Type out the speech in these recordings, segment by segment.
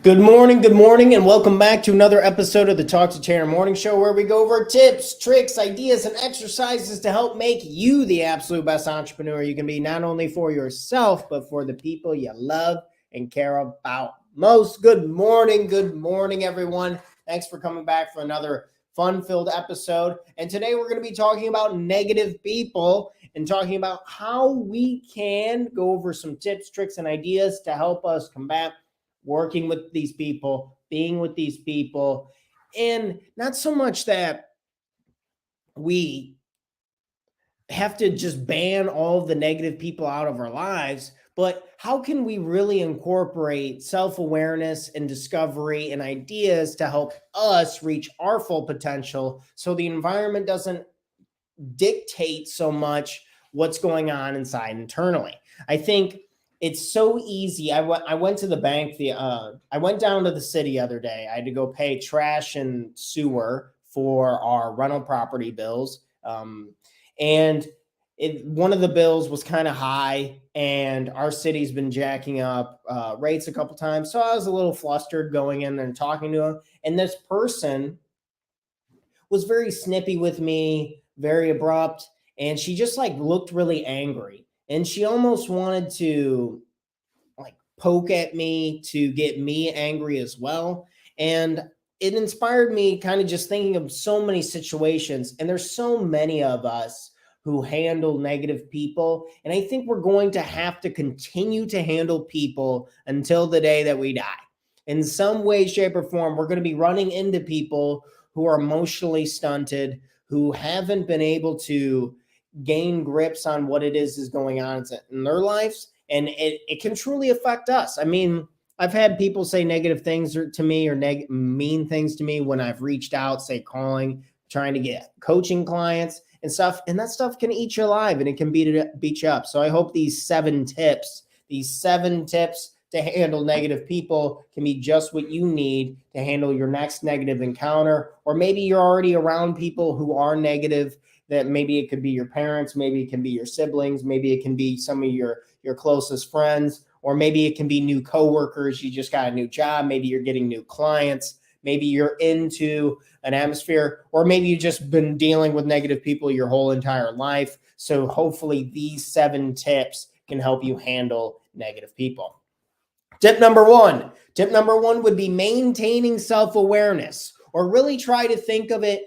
Good morning, and welcome back to another episode of the Talk to Tanner Morning Show, where we go over tips, tricks, ideas, and exercises to help make you the absolute best entrepreneur you can be, not only for yourself, but for the people you love and care about most. Good morning, everyone. Thanks for coming back for another fun-filled episode. And today we're going to be talking about negative people and talking about how we can go over some tips, tricks, and ideas to help us combat working with these people, being with these people, and not so much that we have to just ban all of the negative people out of our lives, but how can we really incorporate self-awareness and discovery and ideas to help us reach our full potential so the environment doesn't dictate so much what's going on inside internally. I think it's so easy. I went to the bank. I went down to the city the other day. I had to go pay trash and sewer for our rental property bills. And one of the bills was kind of high, and our city's been jacking up rates a couple times. So I was a little flustered going in there and talking to him. And this person was very snippy with me, very abrupt, and she just like looked really angry, and she almost wanted to like poke at me to get me angry as well. And it inspired me kind of just thinking of so many situations, and there's so many of us who handle negative people, and I think we're going to have to continue to handle people until the day that we die. In some way, shape, or form, we're going to be running into people who are emotionally stunted, who haven't been able to gain grips on what it is going on in their lives. And it can truly affect us. I mean, I've had people say negative things to me or mean things to me when I've reached out, say calling, trying to get coaching clients and stuff. And that stuff can eat you alive, and it can beat you up. So I hope these seven tips to handle negative people can be just what you need to handle your next negative encounter. Or maybe you're already around people who are negative, that maybe it could be your parents, maybe it can be your siblings, maybe it can be some of your closest friends, or maybe it can be new coworkers. You just got a new job, maybe you're getting new clients, maybe you're into an atmosphere, or maybe you've just been dealing with negative people your whole entire life. So hopefully these 7 tips can help you handle negative people. Tip number one would be maintaining self-awareness, or really try to think of it,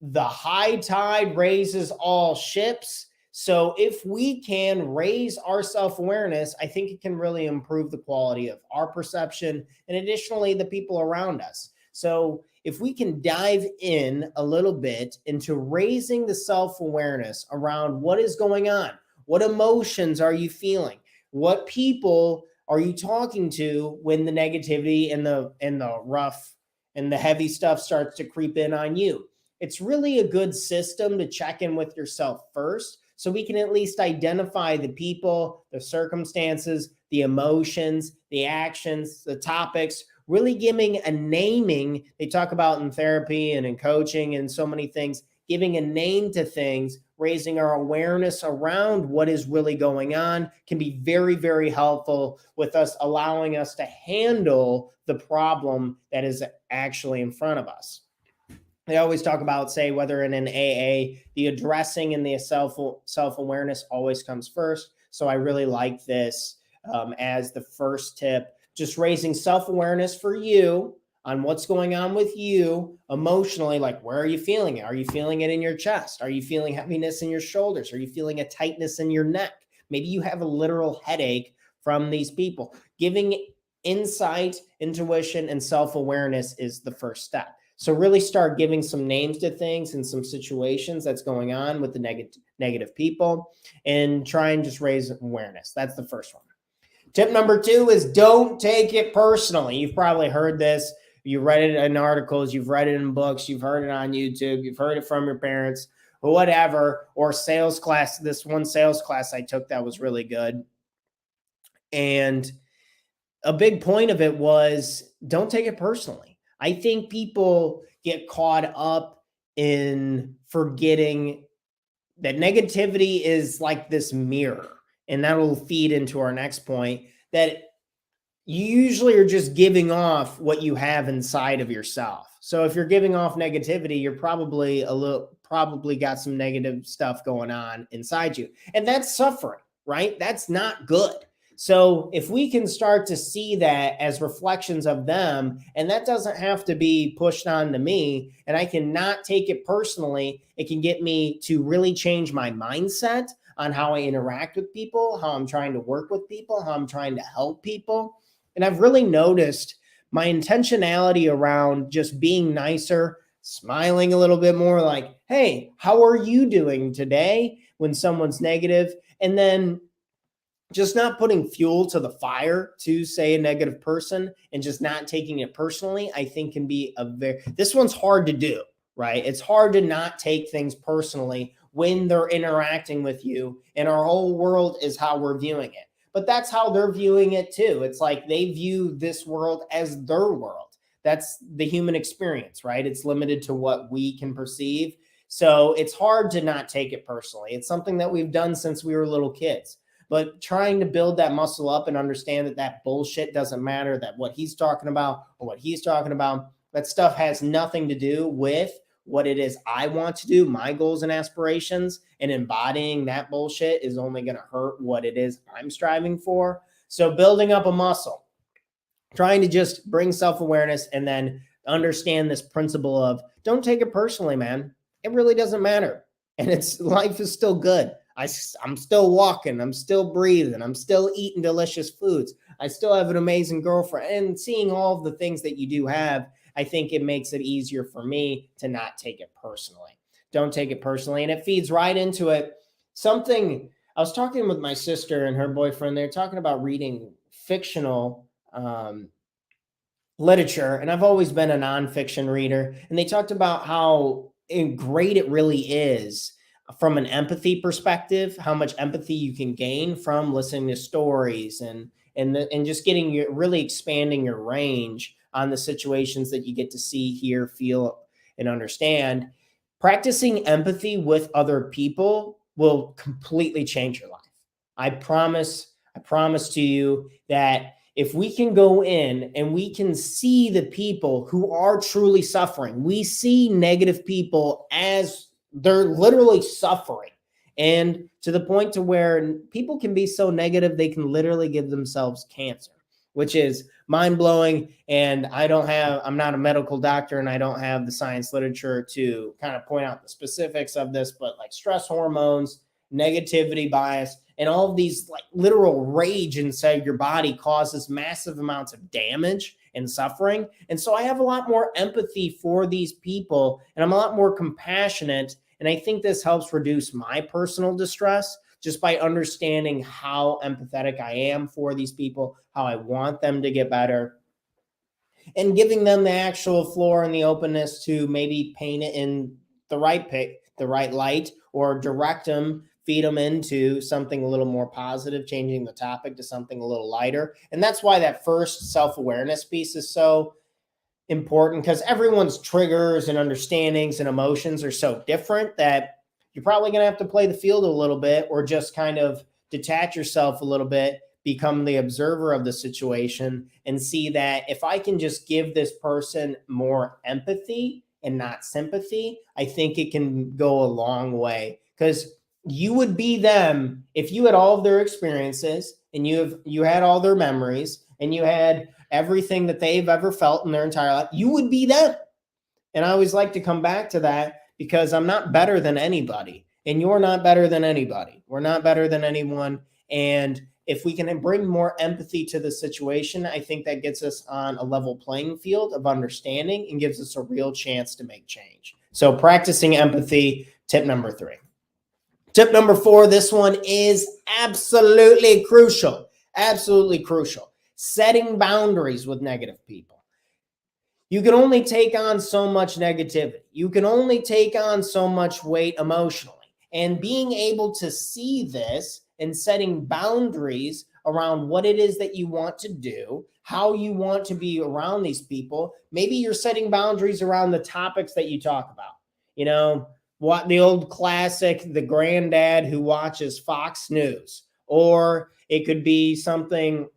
the high tide raises all ships. So if we can raise our self-awareness, I think it can really improve the quality of our perception and additionally the people around us. So if we can dive in a little bit into raising the self-awareness around what is going on, what emotions are you feeling, what people are you talking to when the negativity and the rough and the heavy stuff starts to creep in on you. It's really a good system to check in with yourself first, so we can at least identify the people, the circumstances, the emotions, the actions, the topics, really giving a naming. They talk about in therapy and in coaching and so many things, giving a name to things, raising our awareness around what is really going on can be very, very helpful with us, allowing us to handle the problem that is actually in front of us. They always talk about, say, whether in an AA, the addressing and the self-awareness always comes first. So I really like this as the first tip, just raising self-awareness for you on what's going on with you emotionally. Like, where are you feeling it? Are you feeling it in your chest? Are you feeling heaviness in your shoulders? Are you feeling a tightness in your neck? Maybe you have a literal headache from these people. Giving insight, intuition, and self-awareness is the first step. So really start giving some names to things and some situations that's going on with the negative people, and try and just raise awareness. That's the first one. Tip number 2 is don't take it personally. You've probably heard this. You read it in articles, you've read it in books, you've heard it on YouTube, you've heard it from your parents, or whatever, or sales class. This one sales class I took that was really good. And a big point of it was don't take it personally. I think people get caught up in forgetting that negativity is like this mirror, and that will feed into our next point, that you usually are just giving off what you have inside of yourself. So if you're giving off negativity, you're probably got some negative stuff going on inside you. And that's suffering, right? That's not good. So if we can start to see that as reflections of them, and that doesn't have to be pushed on to me, and I cannot take it personally, it can get me to really change my mindset on how I interact with people, how I'm trying to work with people, how I'm trying to help people. And I've really noticed my intentionality around just being nicer, smiling a little bit more, like, hey, how are you doing today when someone's negative? And then just not putting fuel to the fire to say a negative person and just not taking it personally, I think can be this one's hard to do, right? It's hard to not take things personally when they're interacting with you, and our whole world is how we're viewing it. But that's how they're viewing it too. It's like they view this world as their world. That's the human experience, right? It's limited to what we can perceive. So it's hard to not take it personally. It's something that we've done since we were little kids. But trying to build that muscle up and understand that that bullshit doesn't matter, that what he's talking about or what he's talking about, that stuff has nothing to do with what it is I want to do, my goals and aspirations, and embodying that bullshit is only going to hurt what it is I'm striving for. So building up a muscle, trying to just bring self-awareness and then understand this principle of don't take it personally, man. It really doesn't matter. And life is still good. I'm still walking. I'm still breathing. I'm still eating delicious foods. I still have an amazing girlfriend. And seeing all of the things that you do have, I think it makes it easier for me to not take it personally. Don't take it personally. And it feeds right into it. Something I was talking with my sister and her boyfriend. They're talking about reading fictional literature. And I've always been a nonfiction reader. And they talked about how great it really is from an empathy perspective, how much empathy you can gain from listening to stories and just getting your really expanding your range on the situations that you get to see, hear, feel, and understand. Practicing empathy with other people will completely change your life. I promise to you that if we can go in and we can see the people who are truly suffering, we see negative people as they're literally suffering, and to the point to where people can be so negative they can literally give themselves cancer, which is mind-blowing. And I'm not a medical doctor, and I don't have the science literature to kind of point out the specifics of this, but like stress hormones, negativity bias, and all of these like literal rage inside your body causes massive amounts of damage and suffering. And so I have a lot more empathy for these people, and I'm a lot more compassionate. And I think this helps reduce my personal distress just by understanding how empathetic I am for these people, how I want them to get better, and giving them the actual floor and the openness to maybe paint it in the right light, or direct them, feed them into something a little more positive, changing the topic to something a little lighter. And that's why that first self-awareness piece is so important, because everyone's triggers and understandings and emotions are so different that you're probably going to have to play the field a little bit, or just kind of detach yourself a little bit, become the observer of the situation, and see that if I can just give this person more empathy and not sympathy, I think it can go a long way. Because you would be them if you had all of their experiences, and you had all their memories, and you had everything that they've ever felt in their entire life. You would be them. And I always like to come back to that, because I'm not better than anybody, and you're not better than anybody. We're not better than anyone. And if we can bring more empathy to the situation, I think that gets us on a level playing field of understanding and gives us a real chance to make change. So practicing empathy, tip number 3. Tip number 4, this one is absolutely crucial. Absolutely crucial. Setting boundaries with negative people. You can only take on so much negativity. You can only take on so much weight emotionally. And being able to see this and setting boundaries around what it is that you want to do, how you want to be around these people. Maybe you're setting boundaries around the topics that you talk about. You know, what the old classic, the granddad who watches Fox News, or it could be something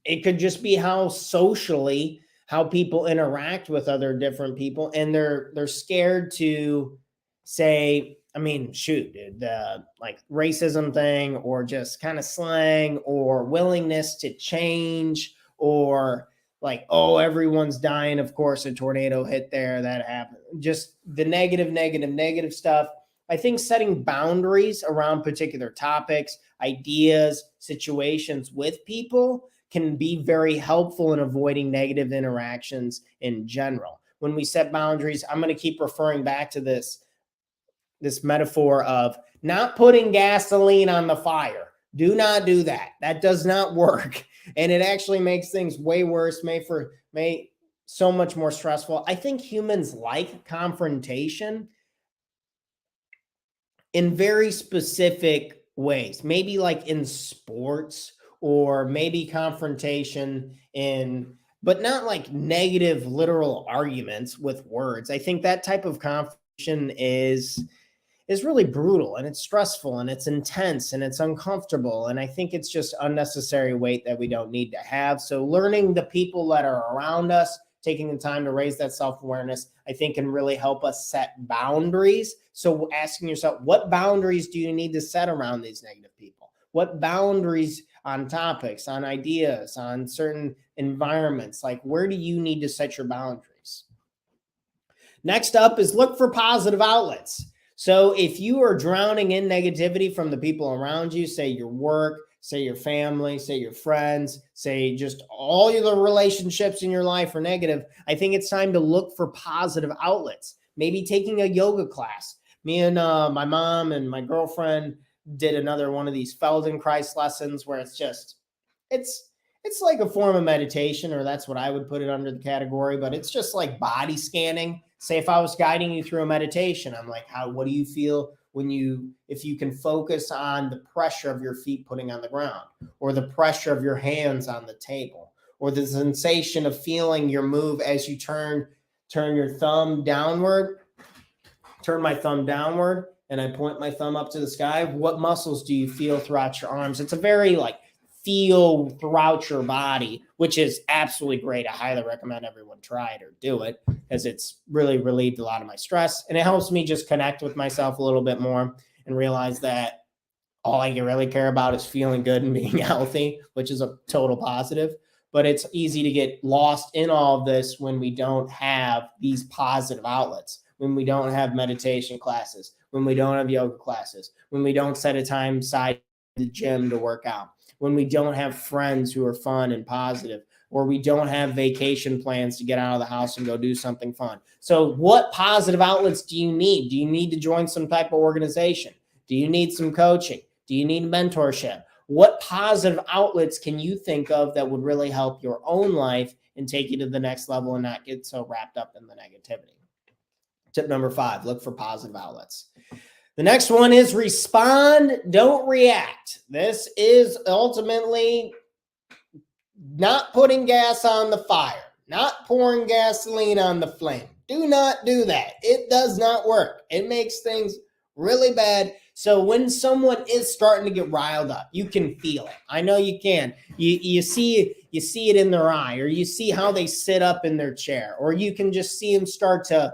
It could just be how socially, how people interact with other different people, and they're scared to say, I mean, shoot, the like racism thing, or just kind of slang, or willingness to change, or like, oh, everyone's dying. Of course, a tornado hit there. That happened. Just the negative stuff. I think setting boundaries around particular topics, ideas, situations with people can be very helpful in avoiding negative interactions in general. When we set boundaries, I'm going to keep referring back to this metaphor of not putting gasoline on the fire. Do not do that. That does not work. And it actually makes things way worse, may so much more stressful. I think humans like confrontation in very specific ways, maybe like in sports, or maybe confrontation but not like negative literal arguments with words. I think that type of confrontation is really brutal, and it's stressful, and it's intense, and it's uncomfortable. And I think it's just unnecessary weight that we don't need to have. So learning the people that are around us, taking the time to raise that self-awareness, I think can really help us set boundaries. So asking yourself, what boundaries do you need to set around these negative people? What boundaries on topics, on ideas, on certain environments? Like, where do you need to set your boundaries? Next up is look for positive outlets. So if you are drowning in negativity from the people around you, say your work, say your family, say your friends, say just all the relationships in your life are negative, I think it's time to look for positive outlets. Maybe taking a yoga class. Me and my mom and my girlfriend did another one of these Feldenkrais lessons where it's like a form of meditation, or that's what I would put it under the category, but it's just like body scanning. Say if I was guiding you through a meditation, I'm like, what do you feel if you can focus on the pressure of your feet putting on the ground, or the pressure of your hands on the table, or the sensation of feeling your move as you turn your thumb downward, turn my thumb downward, and I point my thumb up to the sky. What muscles do you feel throughout your arms? It's a very feel throughout your body, which is absolutely great. I highly recommend everyone try it or do it, because it's really relieved a lot of my stress, and it helps me just connect with myself a little bit more and realize that all I really care about is feeling good and being healthy, which is a total positive. But it's easy to get lost in all of this when we don't have these positive outlets, when we don't have meditation classes, when we don't have yoga classes, when we don't set a time aside at the gym to work out, when we don't have friends who are fun and positive, or we don't have vacation plans to get out of the house and go do something fun. So what positive outlets do you need? Do you need to join some type of organization? Do you need some coaching? Do you need mentorship? What positive outlets can you think of that would really help your own life and take you to the next level and not get so wrapped up in the negativity? Tip number 5, look for positive outlets. The next one is respond, don't react. This is ultimately not putting gas on the fire, not pouring gasoline on the flame. Do not do that. It does not work. It makes things really bad. So when someone is starting to get riled up, you can feel it. I know you can. You see it in their eye, or you see how they sit up in their chair, or you can just see them start to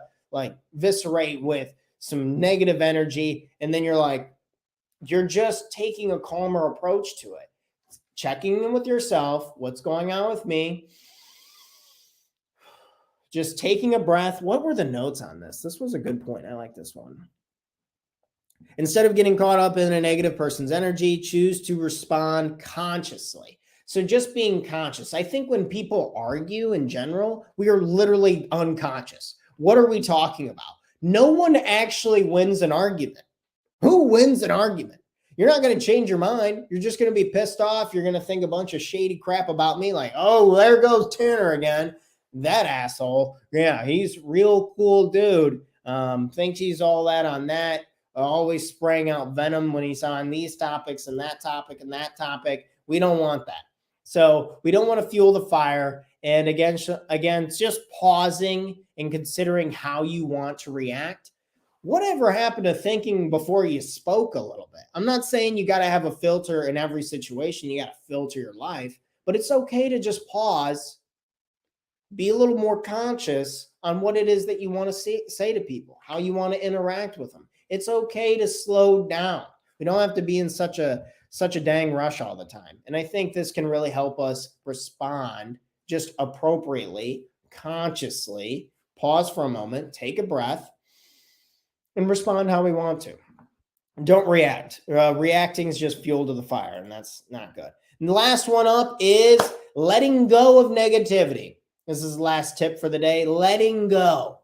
viscerate with some negative energy. And then you're just taking a calmer approach to it. Checking in with yourself. What's going on with me? Just taking a breath. What were the notes on this? This was a good point. I like this one. Instead of getting caught up in a negative person's energy, choose to respond consciously. So just being conscious. I think when people argue in general, we are literally unconscious. What are we talking about? No one actually wins an argument. Who wins an argument? You're not going to change your mind. You're just going to be pissed off. You're going to think a bunch of shady crap about me, like, oh, there goes Tanner again. That asshole. Yeah, he's real cool dude. Thinks he's all that on that. Always spraying out venom when he's on these topics and that topic and that topic. We don't want that. So we don't want to fuel the fire. And again, just pausing and considering how you want to react. Whatever happened to thinking before you spoke a little bit? I'm not saying you got to have a filter in every situation. You got to filter your life. but it's okay to just pause, be a little more conscious on what it is that you want to say to people, how you want to interact with them. It's okay to slow down. We don't have to be in such a dang rush all the time. And I think this can really help us respond just appropriately, consciously, pause for a moment, take a breath, and respond how we want to. Don't react. Reacting is just fuel to the fire, and that's not good. And the last one up is letting go of negativity. This is the last tip for the day, letting go.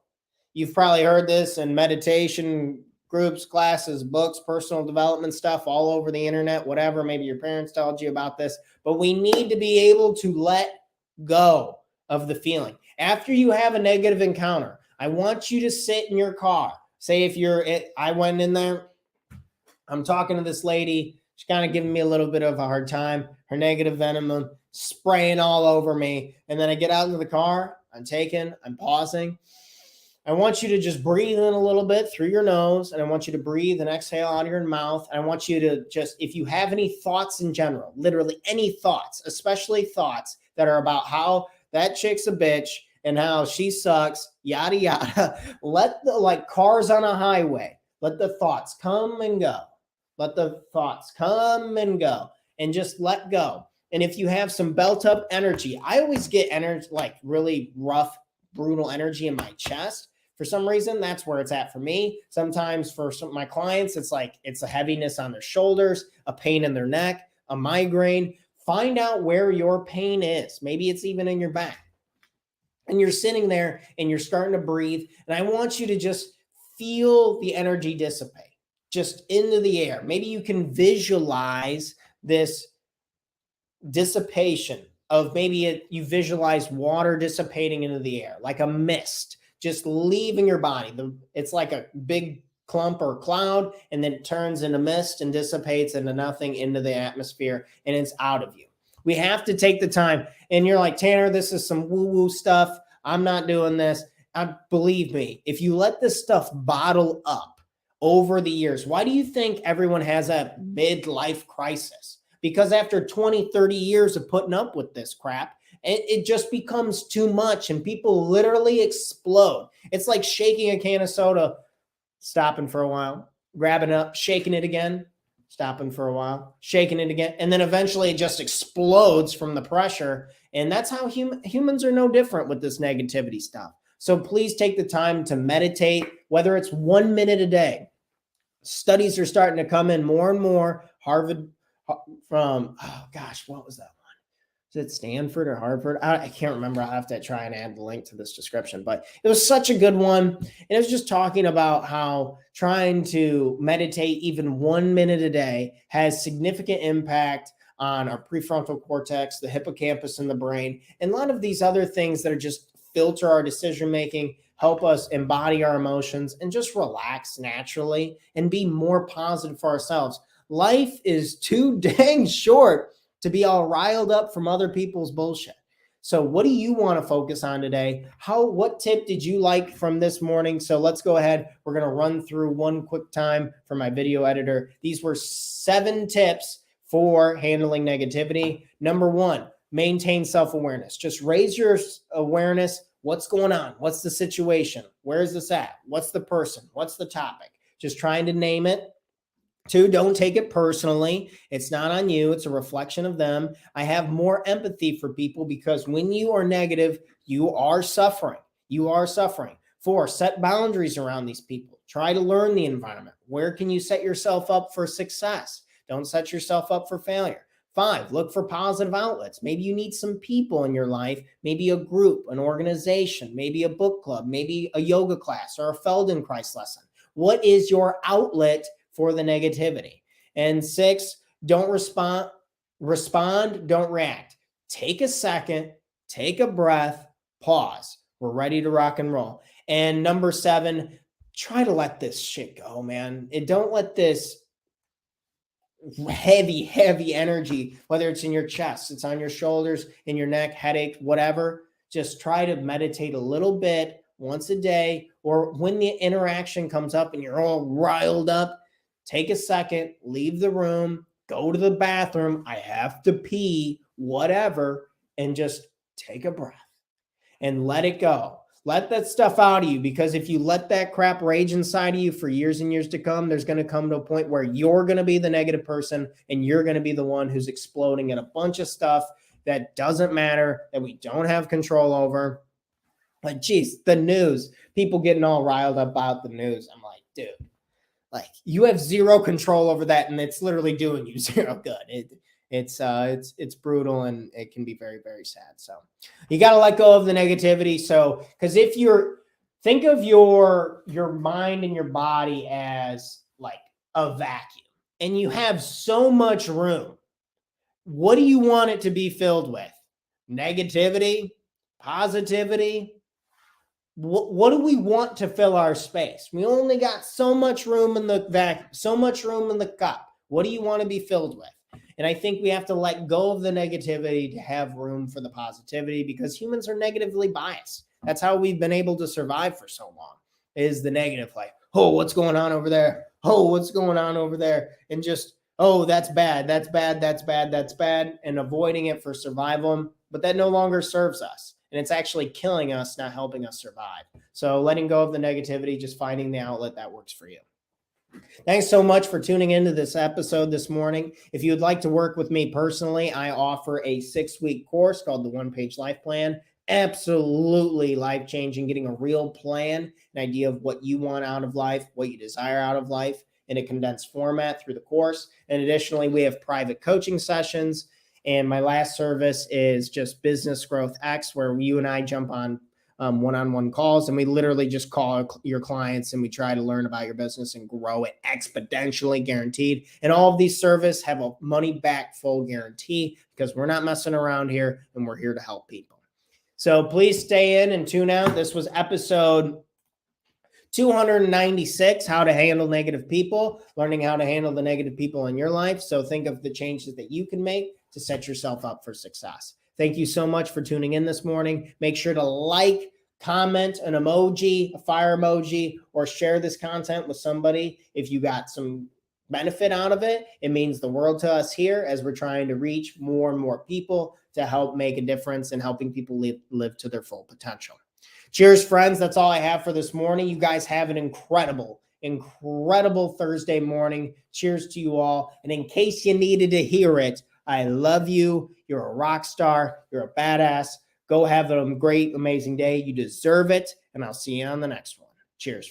You've probably heard this in meditation groups, classes, books, personal development stuff all over the internet, whatever. Maybe your parents told you about this, but we need to be able to let go of the feeling. After you have a negative encounter, I want you to sit in your car. Say I went in there, I'm talking to this lady. She's kind of giving me a little bit of a hard time. Her negative venom spraying all over me. And then I get out into the car. I'm pausing. I want you to just breathe in a little bit through your nose. And I want you to breathe and exhale out of your mouth. And I want you to just, if you have any thoughts in general, literally any thoughts, especially thoughts that are about how that chick's a bitch and how she sucks, yada, yada, like cars on a highway, let the thoughts come and go. Let the thoughts come and go and just let go. And if you have some built up energy, I always get energy, like really rough, brutal energy in my chest. For some reason, that's where it's at for me. Sometimes for some of my clients, it's a heaviness on their shoulders, a pain in their neck, a migraine. Find out where your pain is. Maybe it's even in your back. And you're sitting there and you're starting to breathe. And I want you to just feel the energy dissipate just into the air. Maybe you can visualize this dissipation of you visualize water dissipating into the air, like a mist, just leaving your body. It's like a big clump or cloud, and then it turns into mist and dissipates into nothing, into the atmosphere, and it's out of you. We have to take the time. And you're like, Tanner, this is some woo-woo stuff. I'm not doing this. Believe me, if you let this stuff bottle up over the years, why do you think everyone has a midlife crisis? Because after 20, 30 years of putting up with this crap, it just becomes too much and people literally explode. It's like shaking a can of soda, stopping for a while, grabbing up, shaking it again, stopping for a while, shaking it again. And then eventually it just explodes from the pressure. And that's how humans are no different with this negativity stuff. So please take the time to meditate, whether it's 1 minute a day. Studies are starting to come in more and more. Harvard from, what was that one? Is it Stanford or Harvard? I can't remember. I'll have to try and add the link to this description, but it was such a good one. And it was just talking about how trying to meditate even 1 minute a day has significant impact on our prefrontal cortex, the hippocampus in the brain, and a lot of these other things that are just filter our decision-making, help us embody our emotions, and just relax naturally and be more positive for ourselves. Life is too dang short to be all riled up from other people's bullshit. So what do you want to focus on today? What tip did you like from this morning? So let's go ahead. We're going to run through one quick time for my video editor. These were 7 tips for handling negativity. Number 1, maintain self-awareness. Just raise your awareness. What's going on? What's the situation? Where's this at? What's the person? What's the topic? Just trying to name it. 2, don't take it personally. It's not on you. It's a reflection of them. I have more empathy for people because when you are negative, you are suffering. You are suffering. 4, set boundaries around these people. Try to learn the environment. Where can you set yourself up for success? Don't set yourself up for failure. 5, look for positive outlets. Maybe you need some people in your life, maybe a group, an organization, maybe a book club, maybe a yoga class or a Feldenkrais lesson. What is your outlet for the negativity? And 6, don't respond, don't react. Take a second, take a breath, pause. We're ready to rock and roll. And number 7, try to let this shit go, man. And don't let this heavy energy, whether it's in your chest, it's on your shoulders, in your neck, headache, whatever. Just try to meditate a little bit once a day, or when the interaction comes up and you're all riled up, take a second, leave the room, go to the bathroom. I have to pee. whatever, and just take a breath and let it go. Let that stuff out of you, because if you let that crap rage inside of you for years and years to come, there's going to come to a point where you're going to be the negative person and you're going to be the one who's exploding at a bunch of stuff that doesn't matter, that we don't have control over. Like, geez, the news, people getting all riled up about the news. I'm like, dude, like, you have zero control over that, and it's literally doing you zero good. It's brutal, and it can be very, very sad. So you got to let go of the negativity. So, because if think of your mind and your body as like a vacuum, and you have so much room, what do you want it to be filled with? Negativity, positivity? What do we want to fill our space? We only got so much room in the vacuum, so much room in the cup. What do you want to be filled with? And I think we have to let go of the negativity to have room for the positivity, because humans are negatively biased. That's how we've been able to survive for so long, is the negative. Like, oh, what's going on over there? Oh, what's going on over there? And just, oh, that's bad, that's bad, that's bad, that's bad, and avoiding it for survival. But that no longer serves us. And it's actually killing us, not helping us survive. So letting go of the negativity, just finding the outlet that works for you. Thanks so much for tuning into this episode this morning. If you'd like to work with me personally, I offer a 6-week course called the One Page Life Plan. Absolutely life-changing, getting a real plan, an idea of what you want out of life, what you desire out of life in a condensed format through the course. And additionally, we have private coaching sessions. And my last service is just Business Growth X, where you and I jump on one-on-one calls, and we literally just call your clients and we try to learn about your business and grow it exponentially, guaranteed. And all of these services have a money back full guarantee, because we're not messing around here, and we're here to help people. So please stay in and tune out. This was episode 296, how to handle negative people, learning how to handle the negative people in your life. So think of the changes that you can make to set yourself up for success. Thank you so much for tuning in this morning. Make sure to like, comment, an emoji, a fire emoji, or share this content with somebody. If you got some benefit out of it, it means the world to us here, as we're trying to reach more and more people to help make a difference in helping people live to their full potential. Cheers, friends. That's all I have for this morning. You guys have an incredible Thursday morning. Cheers to you all. And in case you needed to hear it, I love you. You're a rock star. You're a badass. Go have a great, amazing day. You deserve it. And I'll see you on the next one. Cheers.